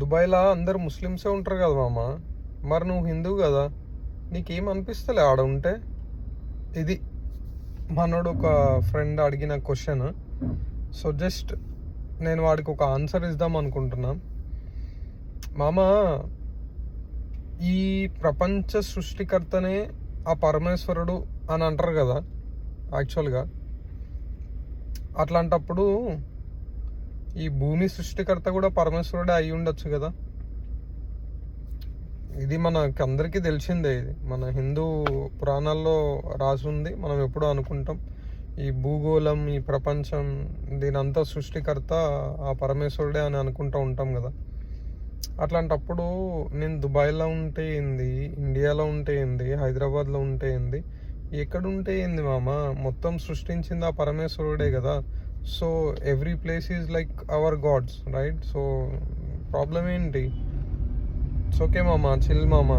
దుబాయ్లో అందరు ముస్లిమ్సే ఉంటారు కదా మామ. మరి నువ్వు హిందువు కదా, నీకేం అనిపిస్తలే ఆడ ఉంటే? ఇది మనోడు ఒక ఫ్రెండ్ అడిగిన క్వశ్చన్. సో జస్ట్ నేను వాడికి ఒక ఆన్సర్ ఇద్దాం అనుకుంటున్నా. మామ, ఈ ప్రపంచ సృష్టికర్తనే ఆ పరమేశ్వరుడు అని అంటారు కదా యాక్చువల్గా. అట్లాంటప్పుడు ఈ భూమి సృష్టికర్త కూడా పరమేశ్వరుడే అయి ఉండొచ్చు కదా. ఇది మనకి అందరికీ తెలిసిందే. ఇది మన హిందూ పురాణాల్లో రాసి ఉంది. మనం ఎప్పుడూ అనుకుంటాం ఈ భూగోళం, ఈ ప్రపంచం, దీనంతా సృష్టికర్త ఆ పరమేశ్వరుడే అని అనుకుంటూ ఉంటాం కదా. అట్లాంటప్పుడు నేను దుబాయ్లో ఉంటే ఏంది, ఇండియాలో ఉంటే ఏంది, హైదరాబాద్లో ఉంటే ఏంది, ఎక్కడ ఉంటే ఏంది మామ, మొత్తం సృష్టించింది ఆ పరమేశ్వరుడే కదా. So every place is like our gods, right? So problem ఏంటి? ఇట్స్ ఓకే మామ, చిల్ మామ.